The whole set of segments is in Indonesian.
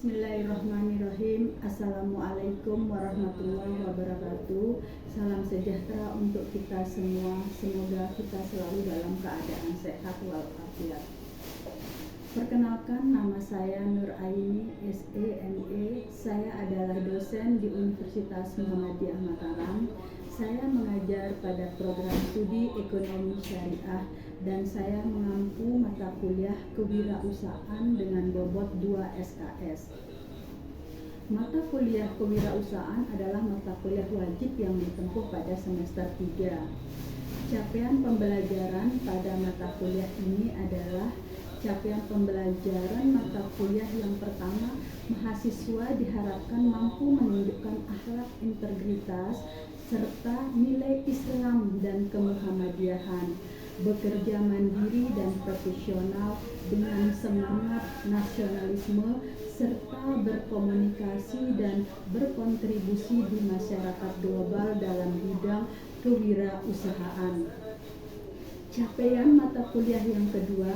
Bismillahirrahmanirrahim. Assalamualaikum warahmatullahi wabarakatuh. Salam sejahtera untuk kita semua. Semoga kita selalu dalam keadaan sehat walafiat. Perkenalkan, nama saya Nur Aini, SEME. Saya adalah dosen di Universitas Muhammadiyah Mataram. Saya mengajar pada program studi Ekonomi Syariah dan saya mengampu mata kuliah kewirausahaan dengan bobot 2 SKS. Mata kuliah kewirausahaan adalah mata kuliah wajib yang ditempuh pada semester 3. Capaian pembelajaran pada mata kuliah ini adalah capaian pembelajaran mata kuliah yang pertama, mahasiswa diharapkan mampu menunjukkan akhlak integritas serta nilai Islam dan kemuhammadiyahan, bekerja mandiri dan profesional dengan semangat nasionalisme serta berkomunikasi dan berkontribusi di masyarakat global dalam bidang kewirausahaan. Capaian mata kuliah yang kedua,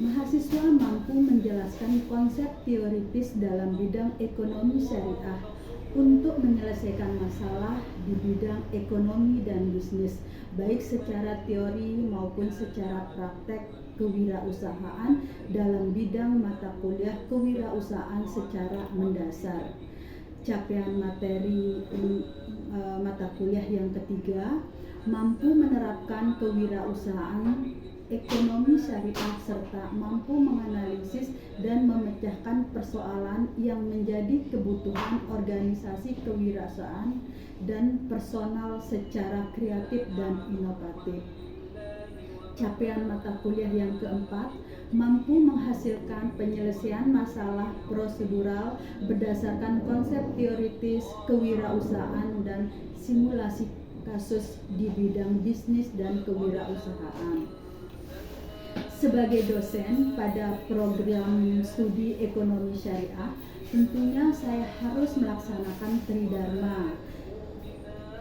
mahasiswa mampu menjelaskan konsep teoritis dalam bidang ekonomi syariah untuk menyelesaikan masalah di bidang ekonomi dan bisnis, baik secara teori maupun secara praktek kewirausahaan dalam bidang mata kuliah kewirausahaan secara mendasar. Capaian materi mata kuliah yang ketiga, mampu menerapkan kewirausahaan ekonomi syariah serta mampu menganalisis dan memecahkan persoalan yang menjadi kebutuhan organisasi kewirausahaan dan personal secara kreatif dan inovatif. Capaian mata kuliah yang keempat, mampu menghasilkan penyelesaian masalah prosedural berdasarkan konsep teoritis kewirausahaan dan simulasi kasus di bidang bisnis dan kewirausahaan. Sebagai dosen pada program studi ekonomi syariah, tentunya saya harus melaksanakan tridharma.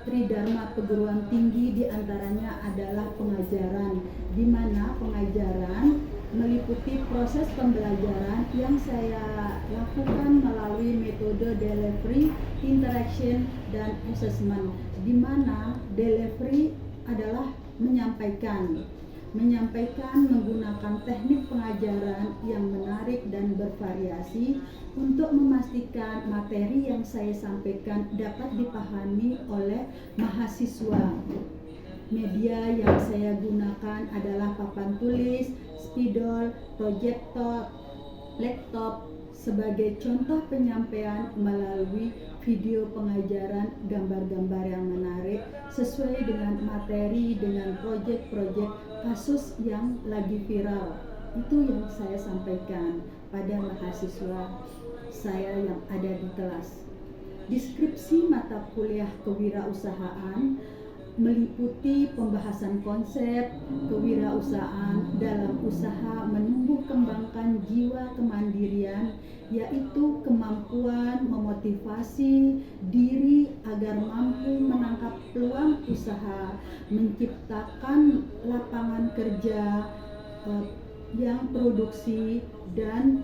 Tridharma perguruan tinggi diantaranya adalah pengajaran, di mana pengajaran meliputi proses pembelajaran yang saya lakukan melalui metode delivery, interaction, dan assessment, di mana delivery adalah menyampaikan menggunakan teknik pengajaran yang menarik dan bervariasi untuk memastikan materi yang saya sampaikan dapat dipahami oleh mahasiswa. Media yang saya gunakan adalah papan tulis, spidol, proyektor, laptop. Sebagai contoh penyampaian melalui video pengajaran, gambar-gambar yang menarik sesuai dengan materi dengan proyek-proyek kasus yang lagi viral. Itu yang saya sampaikan pada mahasiswa saya yang ada di kelas. Deskripsi mata kuliah kewirausahaan meliputi pembahasan konsep kewirausahaan dalam usaha menumbuh kembangkan jiwa kemandirian, yaitu kemampuan memotivasi diri agar mampu menangkap peluang usaha, menciptakan lapangan kerja yang produksi dan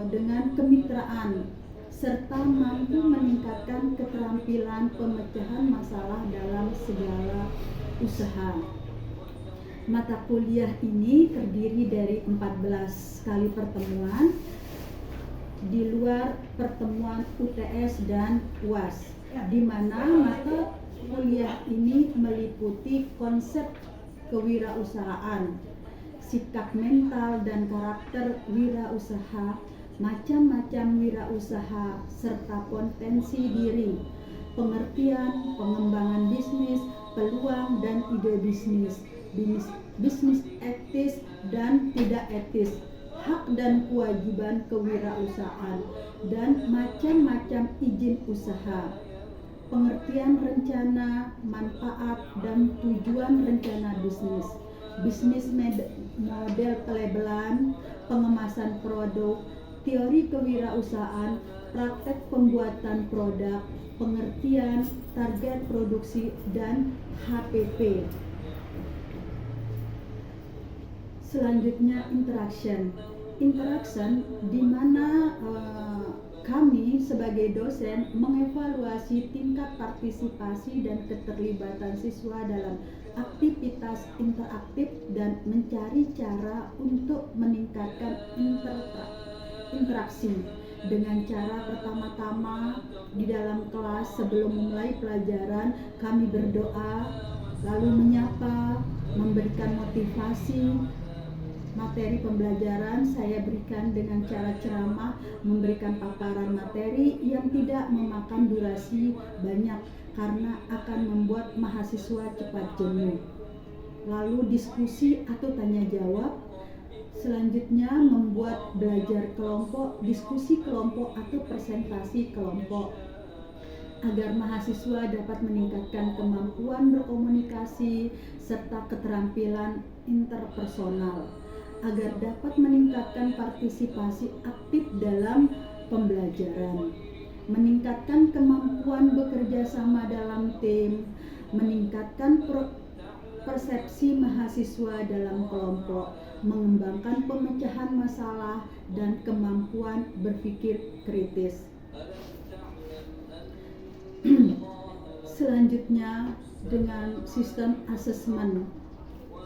dengan kemitraan, serta mampu meningkatkan keterampilan pemecahan masalah dalam segala usaha. Mata kuliah ini terdiri dari 14 kali pertemuan di luar pertemuan UTS dan UAS, di mana mata kuliah ini meliputi konsep kewirausahaan, sikap mental dan karakter wirausaha, macam-macam wirausaha serta potensi diri, pengertian, pengembangan bisnis, peluang dan ide bisnis, bisnis etis dan tidak etis, hak dan kewajiban kewirausahaan, dan macam-macam izin usaha, pengertian rencana, manfaat dan tujuan rencana bisnis model pelabelan, pengemasan produk, teori kewirausahaan, praktek pembuatan produk, pengertian, target produksi, dan HPP. Selanjutnya interaction di mana Kami sebagai dosen mengevaluasi tingkat partisipasi dan keterlibatan siswa dalam aktivitas interaktif dan mencari cara untuk meningkatkan interaksi dengan cara pertama-tama di dalam kelas sebelum memulai pelajaran kami berdoa, lalu menyapa, memberikan motivasi. Materi pembelajaran saya berikan dengan cara ceramah, memberikan paparan materi yang tidak memakan durasi banyak karena akan membuat mahasiswa cepat jenuh. Lalu diskusi atau tanya jawab. Selanjutnya membuat belajar kelompok, diskusi kelompok atau presentasi kelompok agar mahasiswa dapat meningkatkan kemampuan berkomunikasi serta keterampilan interpersonal, agar dapat meningkatkan partisipasi aktif dalam pembelajaran, meningkatkan kemampuan bekerja sama dalam tim, meningkatkan persepsi mahasiswa dalam kelompok, mengembangkan pemecahan masalah dan kemampuan berpikir kritis. Selanjutnya, dengan sistem asesmen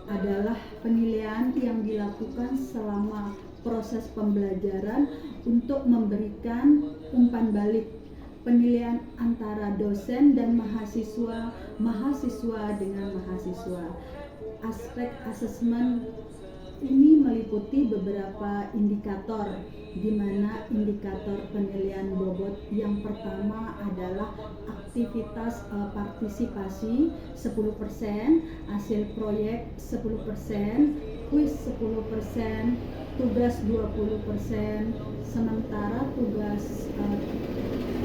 adalah penilaian yang dilakukan selama proses pembelajaran untuk memberikan umpan balik, penilaian antara dosen dan mahasiswa, mahasiswa dengan mahasiswa. Aspek asesmen ini meliputi beberapa indikator, di mana indikator penilaian bobot yang pertama adalah aktivitas partisipasi 10%, hasil proyek 10%, kuis 10%, tugas 20%, sementara tugas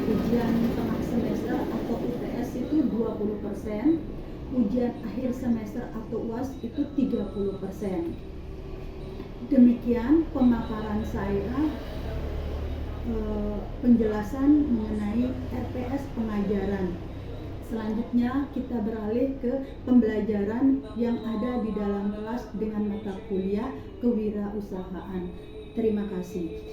ujian tengah semester atau UTS itu 20%, ujian akhir semester atau UAS itu 30%. Demikian pemaparan saya, penjelasan mengenai RPS pengajaran. Selanjutnya kita beralih ke pembelajaran yang ada di dalam kelas dengan mata kuliah kewirausahaan. Terima kasih.